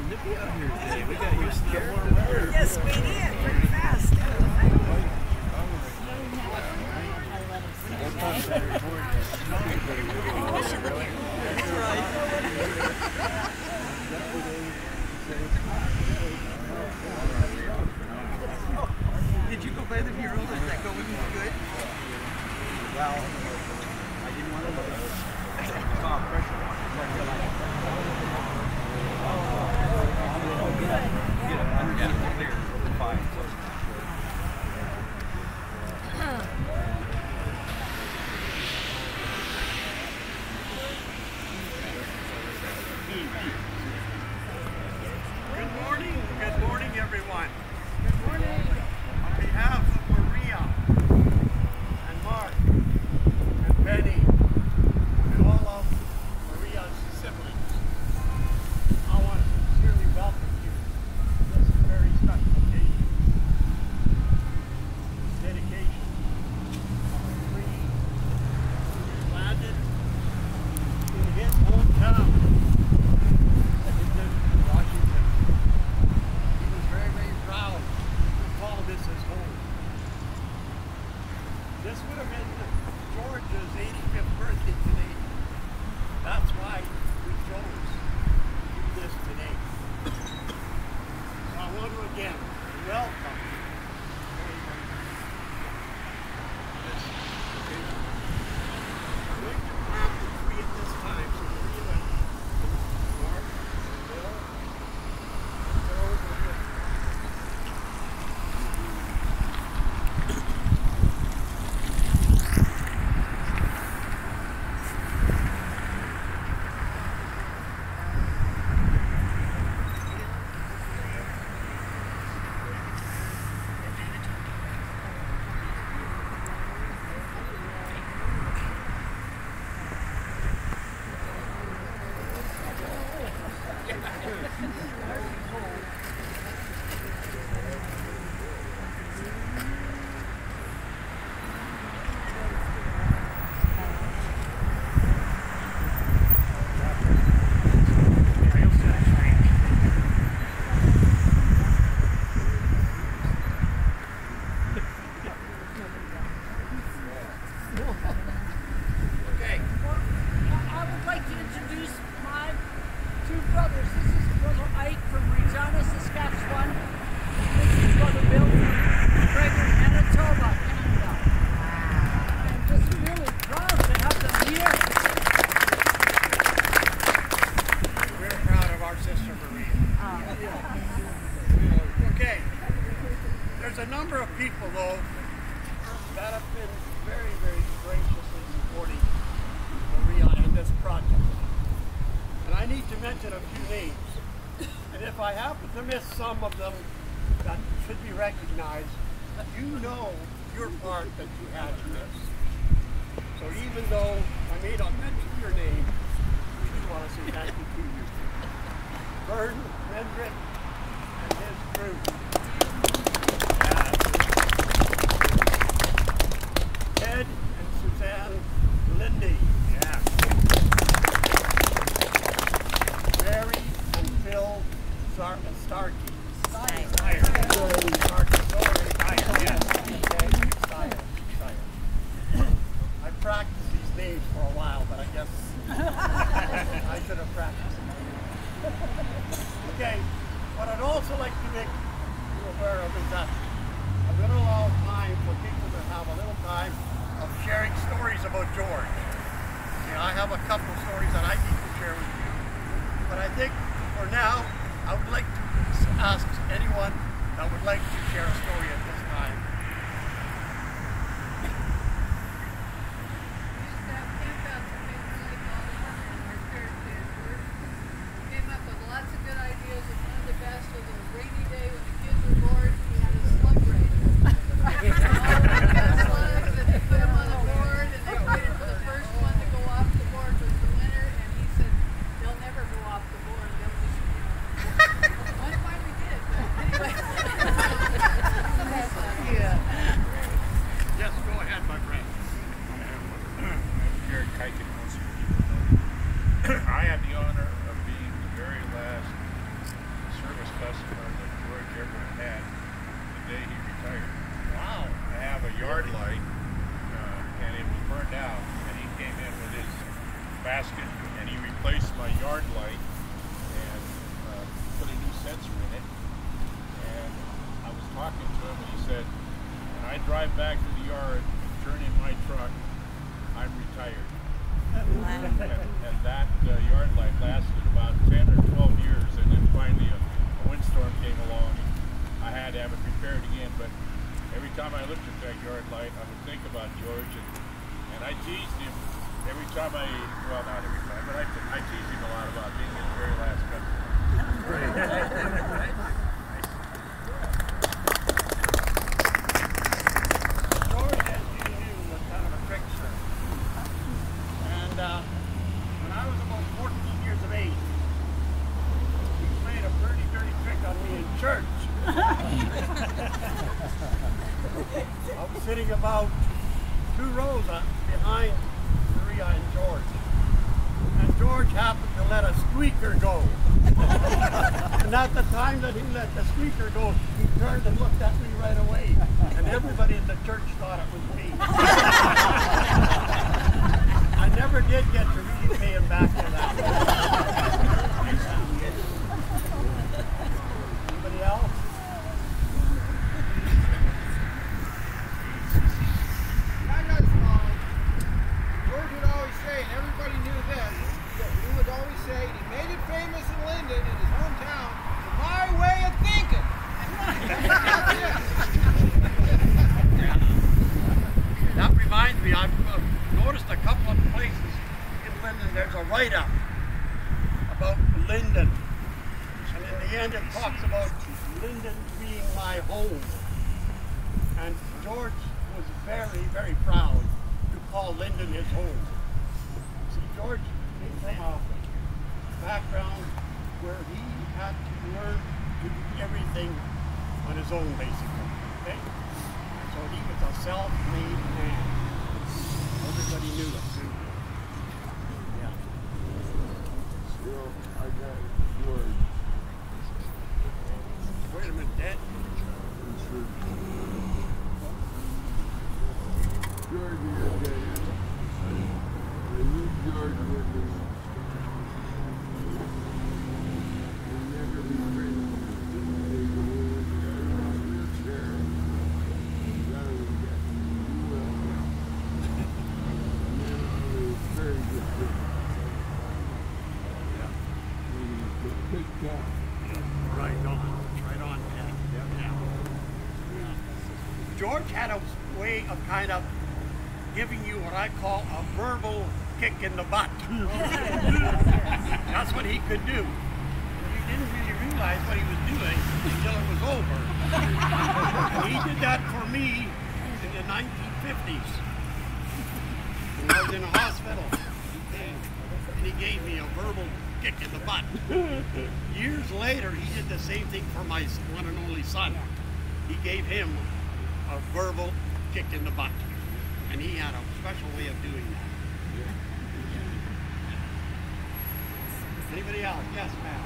nippy out here today. We got used to the warm weather. Yes, we did. Pretty fast. That's right. Did you go by the bureau? Did that go with you good? Well, I didn't want to look at it. Pressure. Yeah, clear. Fine. Good morning, everyone. Good morning. On behalf of Maria and Mark and Penny and all of Maria's siblings, I want to sincerely welcome you to this very special occasion. Dedication of a tree planted in his hometown, Lynden, Washington. He was very, very proud to call this his home. This would have been George's 85th birthday today. That's why we chose to do this today. So I want to again welcome this occasion. I'm going to plant the tree at this time, so Maria and Mark and Bill and Joe will be people, though, that have been very, very graciously supporting Maria and this project. And I need to mention a few names. And if I happen to miss some of them that should be recognized, you know your part that you had in this. So even though I may not mention your name, we do want to say thank you to you. Vern, Hendrik, and his crew. Ted and Suzanne Lynden. Yeah. Mary and Phil Starkey. Steyer. I practiced these names for a while, but I guess I should have practiced them. Okay, what I'd also like to make you aware of is that I'm going to allow time for people to have a little time of sharing stories about George. Okay, I have a couple of stories that I need to share with you, but I think for now I would like to ask anyone that would like to share a story at this time. Yeah. yard light and put a new sensor in it. And I was talking to him, and he said, when I drive back to the yard and turn in my truck, I'm retired. And that yard light lasted about 10 or 12 years, and then finally a windstorm came along, and I had to have it repaired again. But every time I looked at that yard light, I would think about George, and I teased him every time well, not every time, but I teased him a lot about being his very last customer. George, as you knew, was kind of a trickster. And when I was about 14 years of age, he played a pretty dirty trick on me in church. I was sitting about 2 rows behind Maria and George. And George happened to let a squeaker go. And at the time that he let the squeaker go, he turned and looked at me right away. And everybody in the church thought it was me. I never did get to really pay him back for that. Anybody else? I got small. George would always say, and everybody knew this, that he would always say, he made it famous in Lynden, in his hometown, for my way of thinking. That's it. That reminds me, I've noticed a couple of places in Lynden, there's a write-up about Lynden. And in the end it talks about Lynden being my home. And George was very, very proud to call Lynden his home. See, George came from a background where he had to learn to do everything on his own, basically. Okay? So he was a self-made man. Everybody knew it. Yeah. Well, I got George. Wait a minute, Dad. George is a guy. I knew George with his. He never betrayed him. They go over there on a wheelchair. Rather than get well. And then he was very good friend. Yeah. He was a big guy. Right on, Dad. Yeah. George had a way of kind of giving you what I call a verbal kick in the butt. That's what he could do. He didn't really realize what he was doing until it was over. And he did that for me in the 1950s. When I was in a hospital, and he gave me a verbal kick in the butt. Years later, he did the same thing for my one and only son. He gave him a verbal kick in the butt. And he had a special way of doing that. Anybody else? Yes, ma'am.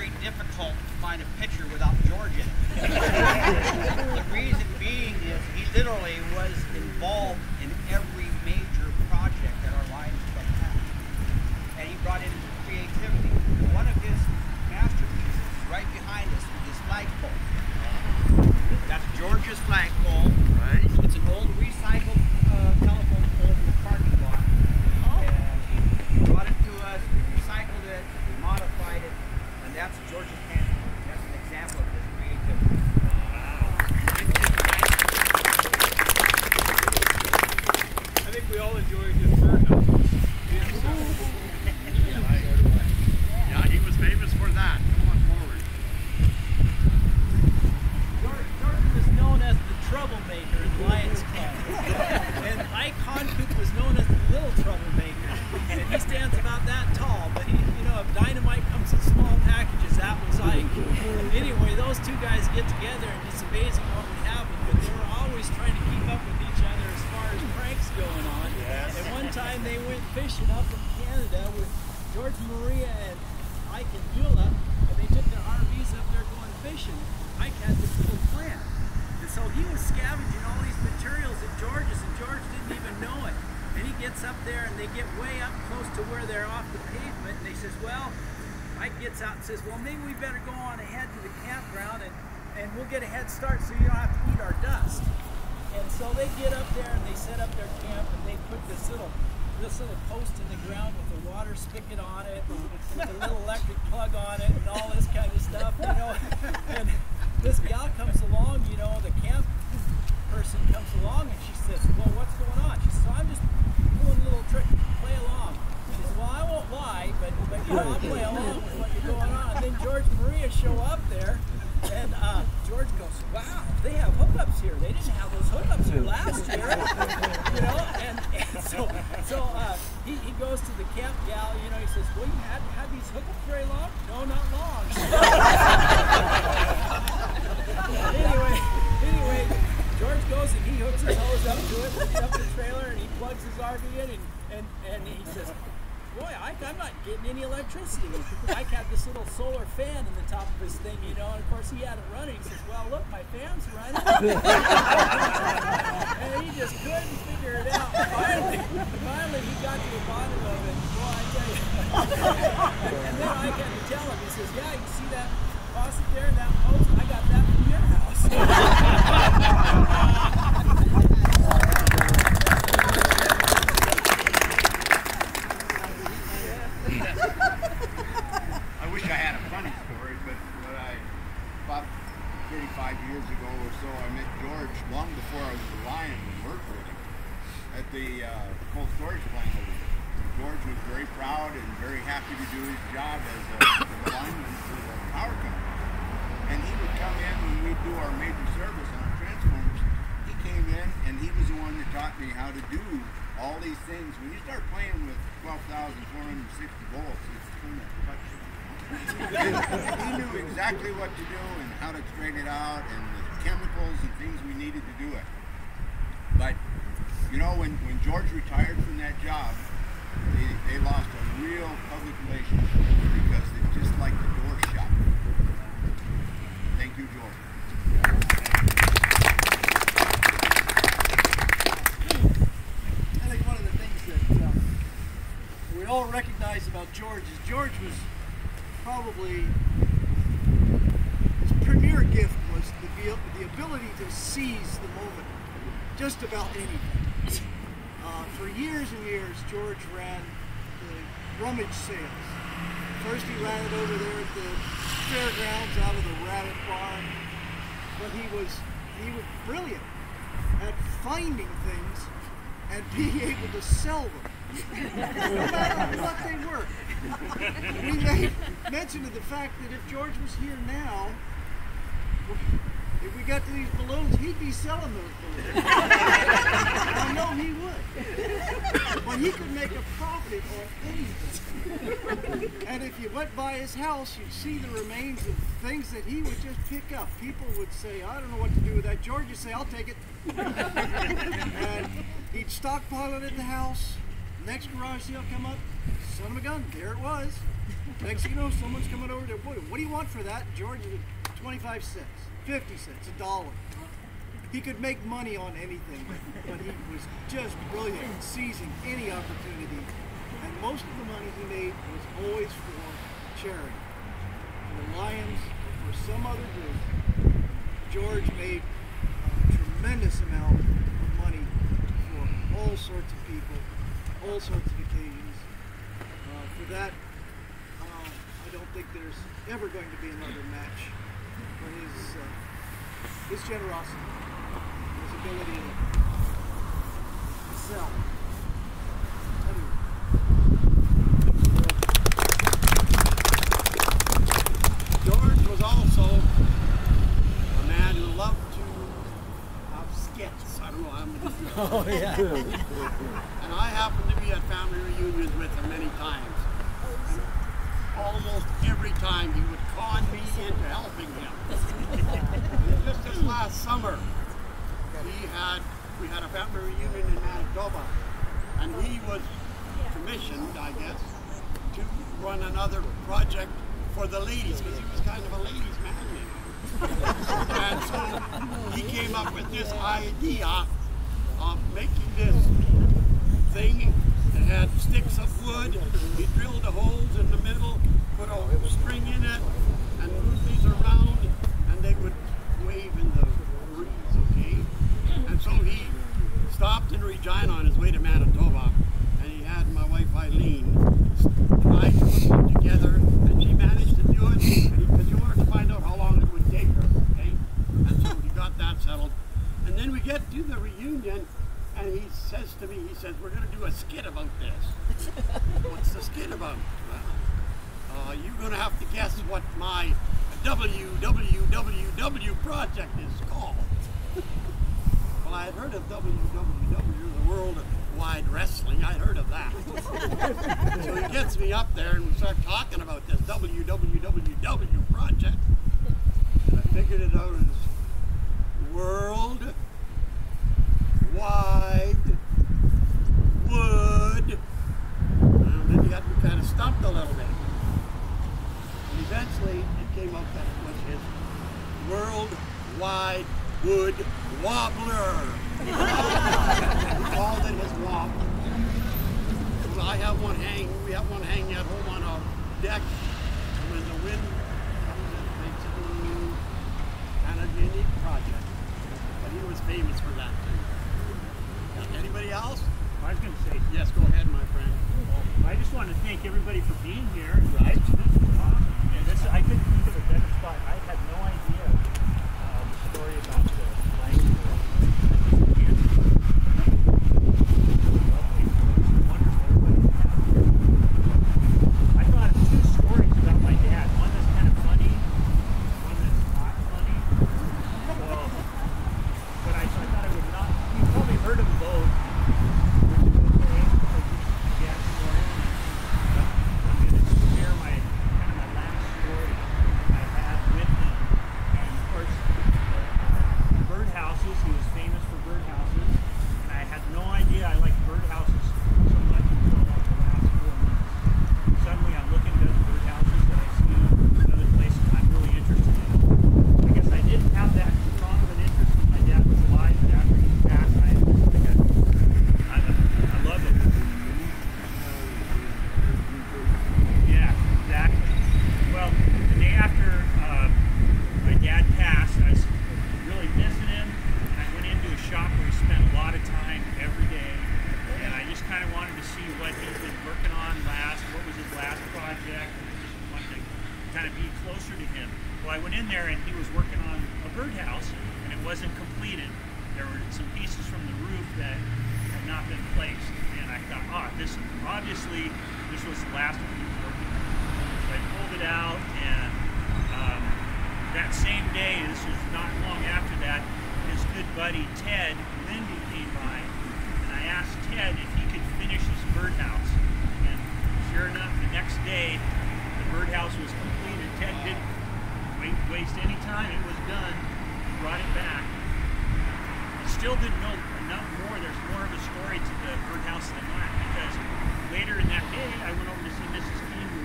very difficult to find a picture without George in it. The reason being is he literally was involved in every major project that our Lions Club had. And he brought in creativity. And one of his masterpieces is right behind us with his flagpole. That's George's flagpole. Right. It's an old recycled telephone pole from the parking lot. And he brought it to us, we recycled it, we modified it, and that's George's hand. That's an example of his creativity. I think we all enjoyed his birdhouses. Yeah, he was famous for that. Come on forward. George was known as the troublemaker in Lions Club. And Icon Coop was known as the little troublemaker. And he stands about that tall, but he, you know, if dynamite comes in small packages, that was Ike. Anyway, those two guys get together and it's amazing what would happen, but they were always trying to keep up with each other as far as pranks going on. Yes. And one time they went fishing up in Canada with George, Maria, and Ike and Beulah, and they took their RVs up there going fishing. Ike had this little plant. And so he was scavenging all these materials at George's, and George didn't even know it. And he gets up there, and they get way up close to where they're off the pavement, and he says, well, Ike gets out and says, well, maybe we better go on ahead to the campground, and we'll get a head start so you don't have to eat our dust. And so they get up there, and they set up their camp, and they put this little post in the ground with a water spigot on it, and with a little electric plug on it, and all this kind of stuff, you know. And this gal comes along, you know, the camp person comes along, and she says, well, what's going on? She says, I'm just doing a little trick, play along. She says, well, I won't lie, but you know, I'll play along with what you're going on. And then George and Maria show up there, and George goes, wow, they have hookups here. They didn't have those hookups here last year. You know, and so he goes to the camp gal, you know, he says, well, you had these hookups very long? No, not long. Anyway, George goes and he hooks his hose up to it, hooks up the trailer, and he plugs his RV in, and he says, boy, I'm not getting any electricity. Ike had this little solar fan in the top of his thing, you know, and of course he had it running. He says, well, look, my fan's running. And he just couldn't figure it out. Finally he got to the bottom of it. Boy, I tell you. And then Ike had to tell him, he says, yeah, you see that faucet there and that hose? I got that from your house. I wish I had a funny story, but about 35 years ago or so, I met George long before I was a Lion and worked with him at the cold storage plant over there. George was very proud and very happy to do his job as a lineman for the power company. And he would come in when we'd do our major service on our transformers. He came in and he was the one that taught me how to do all these things. When you start playing with 12,460 volts, it's kind of touchy. He knew exactly what to do and how to straighten it out and the chemicals and things we needed to do it. But, you know, when George retired from that job, they lost a real public relationship because they just like the door shut. Thank you, George. I think one of the things that we all recognize about George is George was probably, his premier gift was the ability to seize the moment, just about anything. For years and years, George ran the rummage sales. First he ran it over there at the fairgrounds out of the rabbit barn, but he was brilliant at finding things and being able to sell them, no matter what they were. We made mention of the fact that if George was here now, if we got to these balloons, he'd be selling those balloons. I know he would. But he could make a profit on anything. And if you went by his house, you'd see the remains of things that he would just pick up. People would say, I don't know what to do with that. George would say, I'll take it. And he'd stockpile it at the house. Next garage sale come up, son of a gun, there it was. Next thing you know, someone's coming over to, what do you want for that? George, 25 cents, 50 cents, $1. He could make money on anything, but he was just brilliant at seizing any opportunity. And most of the money he made was always for charity. For the Lions or for some other group, George made a tremendous amount of money for all sorts of people, all sorts of occasions. For that, I don't think there's ever going to be another match for his generosity, his ability to sell. Anyway. George was also a man who loved to have skits. I don't know how many. Oh, yeah. And I happened to be at family reunions with him many times. And almost every time he would con me into helping him. And just this last summer, we had a family reunion in Manitoba, and he was commissioned, I guess, to run another project for the ladies, because he was kind of a ladies' man. And so he came up with this idea of making this thing that had sticks of wood. He drilled the holes in the middle, put a string in it, and moved these around, and they would wave in the breeze, okay? And so he stopped in Regina on his way to Manitoba, and he had my wife Eileen try to put them together, and she managed to do it, because he wanted to find out how long it would take her, okay? And so he got that settled. And then we get to the reunion, and he says to me, he says, we're going to do a skit about this. What's the skit about? Well, you're going to have to guess what my WWW project is called. Well, I had heard of WWW, the World Wide Wrestling. I'd heard of that. So he gets me up there and we start talking about this WWW project. And I figured it out as World Wide Wood. And then he got me kind of stumped a little bit. And eventually it came up that it was his World Wide Wood Wobbler. We called it his wobbler. So I have one hanging, we have one hanging at home on our deck. And when the wind comes, it makes it a new kind of unique project. But he was famous for that too. Anybody else? I was going to say, Yes, go ahead, my friend. I just want to thank everybody for being here. Right. And this, I couldn't think of a better spot. I had no idea the story about the language. I thought of two stories about my dad. One that's kind of funny, one that's not funny. So, but I thought I would not. You've probably heard them both.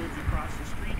lives across the street